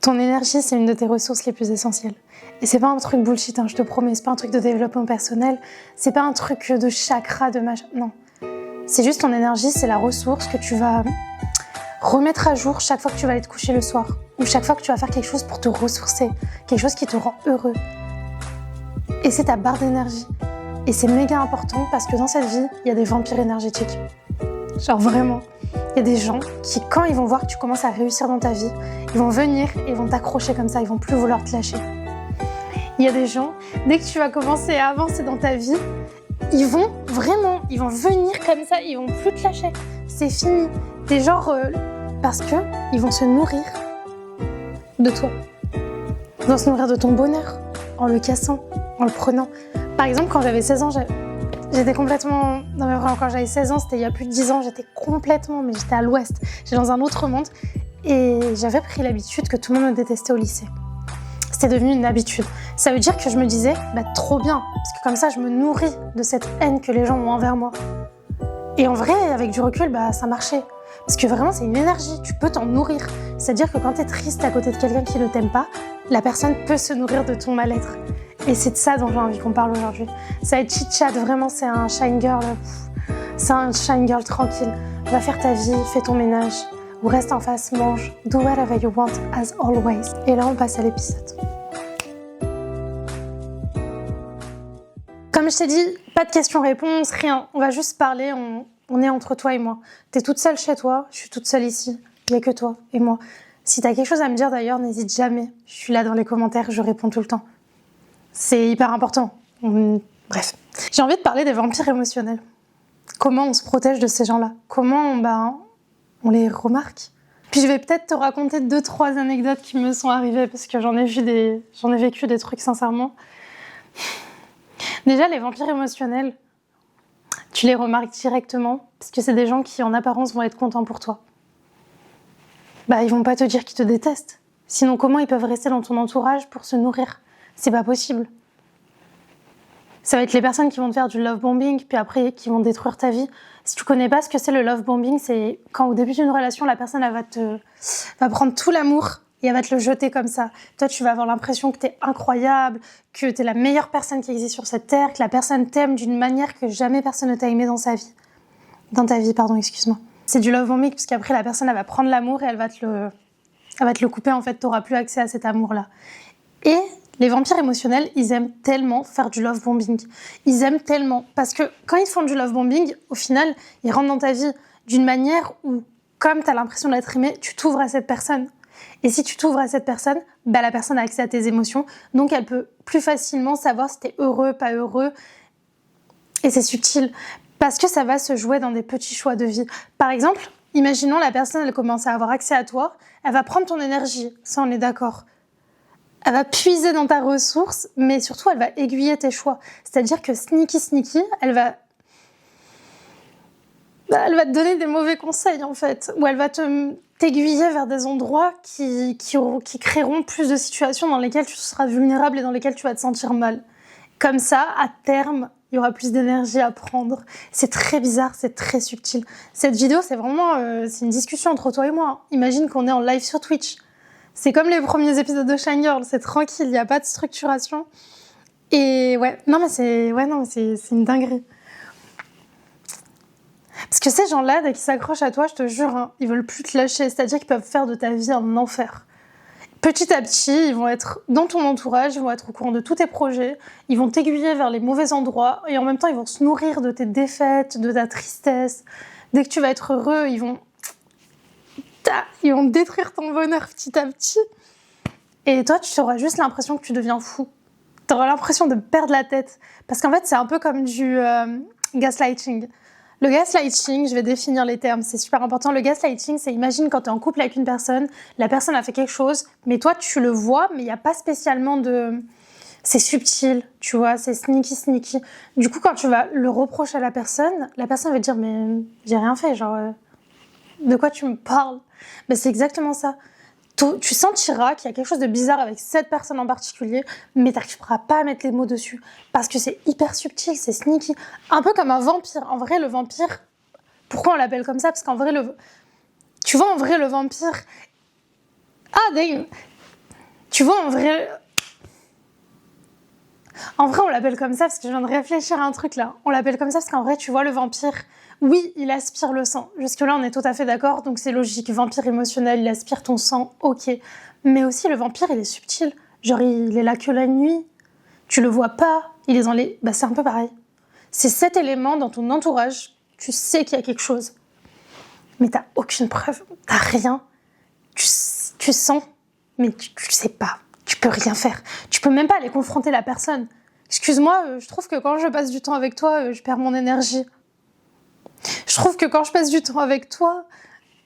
Ton énergie, c'est une de tes ressources les plus essentielles. Et c'est pas un truc bullshit, je te promets, c'est pas un truc de développement personnel, c'est pas un truc de chakra, de machin, non. C'est juste ton énergie, c'est la ressource que tu vas remettre à jour chaque fois que tu vas aller te coucher le soir, ou chaque fois que tu vas faire quelque chose pour te ressourcer, quelque chose qui te rend heureux. Et c'est ta barre d'énergie. Et c'est méga important parce que dans cette vie, il y a des vampires énergétiques. Genre vraiment. Il y a des gens qui, quand ils vont voir que tu commences à réussir dans ta vie, ils vont venir et ils vont t'accrocher comme ça, ils vont plus vouloir te lâcher. Il y a des gens, dès que tu vas commencer à avancer dans ta vie, ils vont venir comme ça, ils vont plus te lâcher. C'est fini. T'es genre, parce que ils vont se nourrir de toi. Ils vont se nourrir de ton bonheur, en le cassant, en le prenant. Par exemple, quand j'avais 16 ans, j'étais complètement... Non mais vraiment, quand j'avais 16 ans, c'était il y a plus de 10 ans, j'étais à l'ouest. J'étais dans un autre monde. Et j'avais pris l'habitude que tout le monde me détestait au lycée. C'était devenu une habitude. Ça veut dire que je me disais, trop bien, parce que comme ça, je me nourris de cette haine que les gens ont envers moi. Et en vrai, avec du recul, ça marchait. Parce que vraiment, c'est une énergie, tu peux t'en nourrir. C'est-à-dire que quand t'es triste à côté de quelqu'un qui ne t'aime pas, la personne peut se nourrir de ton mal-être. Et c'est de ça dont j'ai envie qu'on parle aujourd'hui. Ça va être chit-chat, vraiment, c'est un shine girl. C'est un shine girl tranquille. Va faire ta vie, fais ton ménage, ou reste en face, mange, do whatever you want, as always. Et là, on passe à l'épisode. Comme je t'ai dit, pas de questions-réponses, rien. On va juste parler, on est entre toi et moi. T'es toute seule chez toi, je suis toute seule ici. Il n'y a que toi et moi. Si t'as quelque chose à me dire d'ailleurs, n'hésite jamais. Je suis là dans les commentaires, je réponds tout le temps. C'est hyper important. Bref. J'ai envie de parler des vampires émotionnels. Comment on se protège de ces gens-là? Comment on les remarque? Puis je vais peut-être te raconter 2-3 anecdotes qui me sont arrivées parce que j'en ai vécu des trucs sincèrement. Déjà, les vampires émotionnels, tu les remarques directement parce que c'est des gens qui, en apparence, vont être contents pour toi. Ils vont pas te dire qu'ils te détestent. Sinon, comment ils peuvent rester dans ton entourage pour se nourrir? C'est pas possible. Ça va être les personnes qui vont te faire du love bombing, puis après, qui vont détruire ta vie. Si tu connais pas ce que c'est le love bombing, c'est quand au début d'une relation, la personne, elle va prendre tout l'amour et elle va te le jeter comme ça. Toi, tu vas avoir l'impression que t'es incroyable, que t'es la meilleure personne qui existe sur cette terre, que la personne t'aime d'une manière que jamais personne ne t'a aimé dans sa vie. Dans ta vie, pardon, excuse-moi. C'est du love bombing, parce qu'après, la personne, elle va prendre l'amour et elle va te le couper, en fait, t'auras plus accès à cet amour-là. Et les vampires émotionnels, ils aiment tellement faire du love bombing. Ils aiment tellement, parce que quand ils font du love bombing, au final, ils rentrent dans ta vie d'une manière où, comme t'as l'impression d'être aimé, tu t'ouvres à cette personne. Et si tu t'ouvres à cette personne, la personne a accès à tes émotions, donc elle peut plus facilement savoir si t'es heureux, pas heureux. Et c'est subtil, parce que ça va se jouer dans des petits choix de vie. Par exemple, imaginons la personne, elle commence à avoir accès à toi, elle va prendre ton énergie, ça on est d'accord. Elle va puiser dans ta ressource, mais surtout elle va aiguiller tes choix. C'est-à-dire que sneaky, elle va te donner des mauvais conseils en fait, ou elle va t'aiguiller vers des endroits qui créeront plus de situations dans lesquelles tu seras vulnérable et dans lesquelles tu vas te sentir mal. Comme ça, à terme, il y aura plus d'énergie à prendre. C'est très bizarre, c'est très subtil. Cette vidéo, c'est vraiment c'est une discussion entre toi et moi. Imagine qu'on est en live sur Twitch. C'est comme les premiers épisodes de Shine Girl, c'est tranquille, il n'y a pas de structuration. Et c'est une dinguerie. Parce que ces gens-là, dès qu'ils s'accrochent à toi, je te jure, ils veulent plus te lâcher. C'est-à-dire qu'ils peuvent faire de ta vie un enfer. Petit à petit, ils vont être dans ton entourage, ils vont être au courant de tous tes projets, ils vont t'aiguiller vers les mauvais endroits et en même temps, ils vont se nourrir de tes défaites, de ta tristesse. Dès que tu vas être heureux, ils vont détruire ton bonheur petit à petit. Et toi, tu auras juste l'impression que tu deviens fou. Tu auras l'impression de perdre la tête. Parce qu'en fait, c'est un peu comme du gaslighting. Le gaslighting, je vais définir les termes, c'est super important. Le gaslighting, c'est imagine quand tu es en couple avec une personne, la personne a fait quelque chose, mais toi tu le vois, mais il n'y a pas spécialement de... C'est subtil, tu vois, c'est sneaky. Du coup, quand tu vas le reprocher à la personne va te dire « mais j'ai rien fait, genre, de quoi tu me parles ?» C'est exactement ça. Tu sentiras qu'il y a quelque chose de bizarre avec cette personne en particulier, mais tu n'arriveras pas à mettre les mots dessus. Parce que c'est hyper subtil, c'est sneaky. Un peu comme un vampire. En vrai, le vampire, pourquoi on l'appelle comme ça? Parce qu'en vrai, tu vois, en vrai, le vampire... Ah, dang! Tu vois, en vrai, on l'appelle comme ça parce que je viens de réfléchir à un truc là. On l'appelle comme ça parce qu'en vrai, tu vois, le vampire, oui, il aspire le sang. Jusque-là, on est tout à fait d'accord, donc c'est logique. Vampire émotionnel, il aspire ton sang, ok. Mais aussi, le vampire, il est subtil. Genre, il est là que la nuit. Tu le vois pas. Il est dans les... Bah, c'est un peu pareil. C'est cet élément dans ton entourage. Tu sais qu'il y a quelque chose. Mais t'as aucune preuve. T'as rien. Tu sens, mais tu sais pas. Tu peux rien faire. Tu peux même pas aller confronter la personne. Excuse-moi, je trouve que quand je passe du temps avec toi, je perds mon énergie. Je trouve que quand je passe du temps avec toi,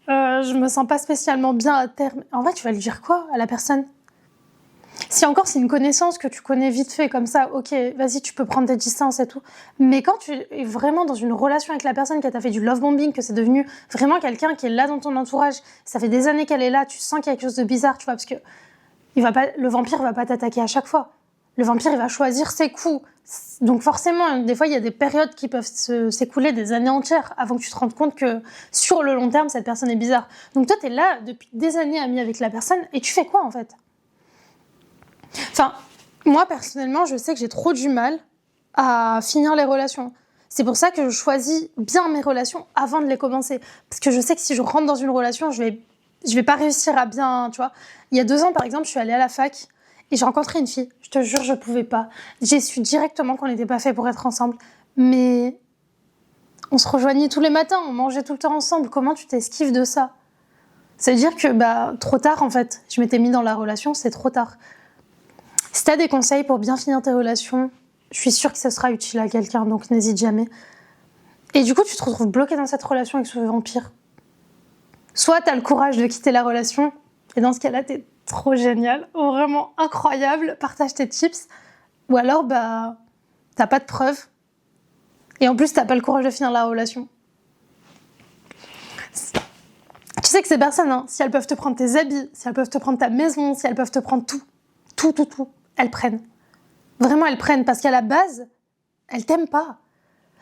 je me sens pas spécialement bien à terme. En vrai, tu vas lui dire quoi à la personne ? Si encore c'est une connaissance que tu connais vite fait comme ça, ok, vas-y, tu peux prendre tes distances et tout. Mais quand tu es vraiment dans une relation avec la personne, qui t'a fait du love bombing, que c'est devenu vraiment quelqu'un qui est là dans ton entourage, ça fait des années qu'elle est là, tu sens qu'il y a quelque chose de bizarre, tu vois, parce que le vampire va pas t'attaquer à chaque fois. Le vampire, il va choisir ses coups. Donc forcément, des fois, il y a des périodes qui peuvent s'écouler des années entières avant que tu te rendes compte que sur le long terme, cette personne est bizarre. Donc toi, t'es là depuis des années amie avec la personne et tu fais quoi en fait ? Enfin, moi personnellement, je sais que j'ai trop du mal à finir les relations. C'est pour ça que je choisis bien mes relations avant de les commencer. Parce que je sais que si je rentre dans une relation, je vais pas réussir à bien, tu vois. Il y a 2 ans, par exemple, je suis allée à la fac et j'ai rencontré une fille. Je te jure, je pouvais pas. J'ai su directement qu'on n'était pas fait pour être ensemble. Mais on se rejoignait tous les matins, on mangeait tout le temps ensemble. Comment tu t'esquives de ça ? Ça veut dire que, trop tard, en fait. Je m'étais mis dans la relation, c'est trop tard. Si t'as des conseils pour bien finir tes relations, je suis sûre que ça sera utile à quelqu'un, donc n'hésite jamais. Et du coup, tu te retrouves bloqué dans cette relation avec ce vampire. Soit t'as le courage de quitter la relation, et dans ce cas-là, t'es trop génial, vraiment incroyable, partage tes tips, ou alors, t'as pas de preuves, et en plus, t'as pas le courage de finir la relation. Tu sais que ces personnes, si elles peuvent te prendre tes habits, si elles peuvent te prendre ta maison, si elles peuvent te prendre tout, elles prennent. Vraiment, elles prennent, parce qu'à la base, elles t'aiment pas.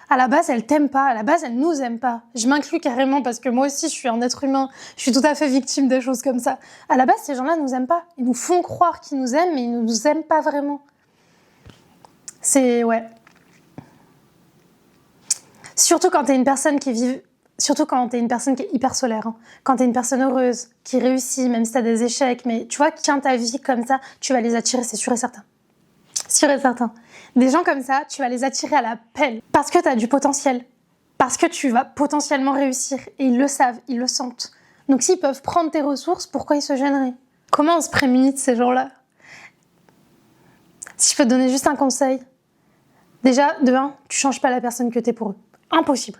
À la base, elles t'aiment pas. À la base, elles nous aiment pas. Je m'inclus carrément parce que moi aussi, je suis un être humain. Je suis tout à fait victime des choses comme ça. À la base, ces gens-là nous aiment pas. Ils nous font croire qu'ils nous aiment, mais ils nous aiment pas vraiment. Ouais. Surtout quand t'es une personne qui est hyper solaire. Quand t'es une personne heureuse, qui réussit, même si t'as des échecs, mais tu vois, tiens ta vie comme ça, tu vas les attirer, c'est sûr et certain. Sûr et certain. Des gens comme ça, tu vas les attirer à la pelle. Parce que t'as du potentiel. Parce que tu vas potentiellement réussir. Et ils le savent, ils le sentent. Donc s'ils peuvent prendre tes ressources, pourquoi ils se gêneraient ? Comment on se prémunit de ces gens-là ? Si je peux te donner juste un conseil. Déjà, de 1, tu changes pas la personne que t'es pour eux. Impossible.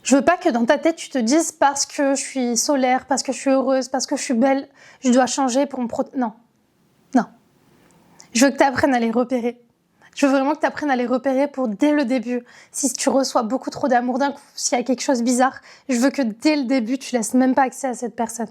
Je veux pas que dans ta tête, tu te dises parce que je suis solaire, parce que je suis heureuse, parce que je suis belle, je dois changer pour me protéger. Non. Je veux que tu apprennes à les repérer. Je veux vraiment que tu apprennes à les repérer pour, dès le début, si tu reçois beaucoup trop d'amour d'un coup, s'il y a quelque chose de bizarre, je veux que dès le début, tu laisses même pas accès à cette personne.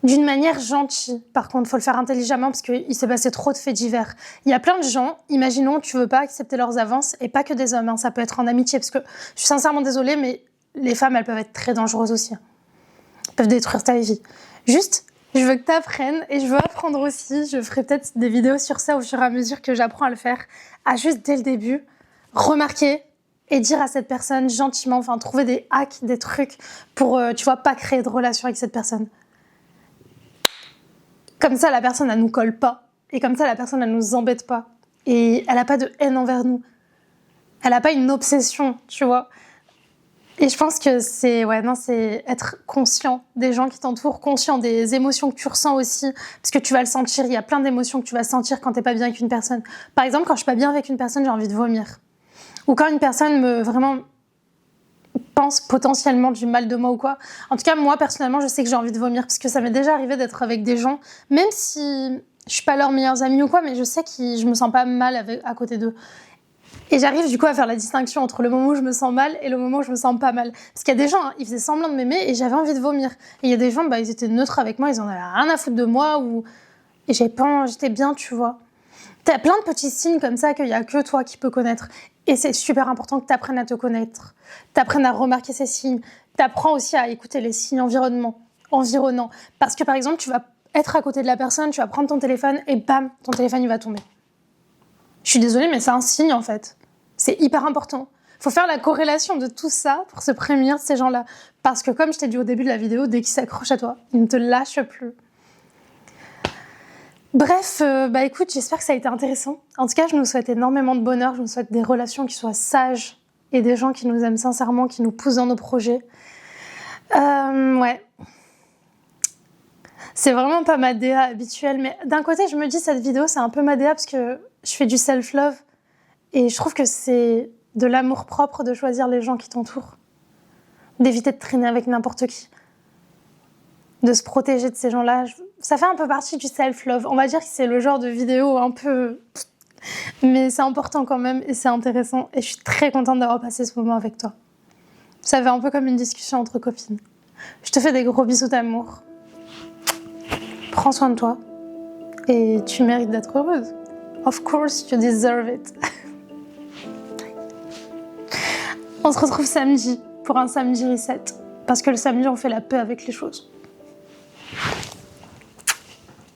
D'une manière gentille. Par contre, il faut le faire intelligemment parce qu'il s'est passé trop de faits divers. Il y a plein de gens, imaginons, tu veux pas accepter leurs avances, et pas que des hommes, ça peut être en amitié, parce que je suis sincèrement désolée, mais les femmes, elles peuvent être très dangereuses aussi. Elles peuvent détruire ta vie. Juste, je veux que tu apprennes et je veux apprendre aussi. Je ferai peut-être des vidéos sur ça au fur et à mesure que j'apprends à le faire. À juste, dès le début, remarquer et dire à cette personne gentiment, trouver des hacks, des trucs pour, pas créer de relation avec cette personne. Comme ça, la personne, elle nous colle pas. Et comme ça, la personne, elle nous embête pas. Et elle a pas de haine envers nous. Elle a pas une obsession, tu vois. Et je pense que c'est être conscient des gens qui t'entourent, conscient des émotions que tu ressens aussi, parce que tu vas le sentir, il y a plein d'émotions que tu vas sentir quand t'es pas bien avec une personne. Par exemple, quand je suis pas bien avec une personne, j'ai envie de vomir. Ou quand une personne vraiment pense potentiellement du mal de moi ou quoi. En tout cas, moi, personnellement, je sais que j'ai envie de vomir, parce que ça m'est déjà arrivé d'être avec des gens, même si je suis pas leurs meilleurs amis ou quoi, mais je sais que je me sens pas mal à côté d'eux. Et j'arrive du coup à faire la distinction entre le moment où je me sens mal et le moment où je me sens pas mal. Parce qu'il y a des gens, ils faisaient semblant de m'aimer et j'avais envie de vomir. Et il y a des gens, ils étaient neutres avec moi, ils en avaient rien à foutre de moi. Et j'étais bien, tu vois. T'as plein de petits signes comme ça qu'il y a que toi qui peux connaître. Et c'est super important que t'apprennes à te connaître. T'apprennes à remarquer ces signes. T'apprends aussi à écouter les signes environnants. Parce que par exemple, tu vas être à côté de la personne, tu vas prendre ton téléphone et bam, ton téléphone il va tomber. Je suis désolée, mais c'est un signe en fait. C'est hyper important. Faut faire la corrélation de tout ça pour se prémunir de ces gens-là. Parce que comme je t'ai dit au début de la vidéo, dès qu'ils s'accrochent à toi, ils ne te lâchent plus. Bref, écoute, j'espère que ça a été intéressant. En tout cas, je nous souhaite énormément de bonheur, je nous souhaite des relations qui soient sages et des gens qui nous aiment sincèrement, qui nous poussent dans nos projets. Ouais. C'est vraiment pas ma DA habituelle, mais d'un côté, je me dis cette vidéo, c'est un peu ma DA parce que je fais du self-love et je trouve que c'est de l'amour propre de choisir les gens qui t'entourent, d'éviter de traîner avec n'importe qui, de se protéger de ces gens-là. Ça fait un peu partie du self-love. On va dire que c'est le genre de vidéo un peu... Mais c'est important quand même et c'est intéressant et je suis très contente d'avoir passé ce moment avec toi. Ça fait un peu comme une discussion entre copines. Je te fais des gros bisous d'amour. Prends soin de toi et tu mérites d'être heureuse. Of course, you deserve it. On se retrouve samedi pour un samedi reset. Parce que le samedi, on fait la paix avec les choses.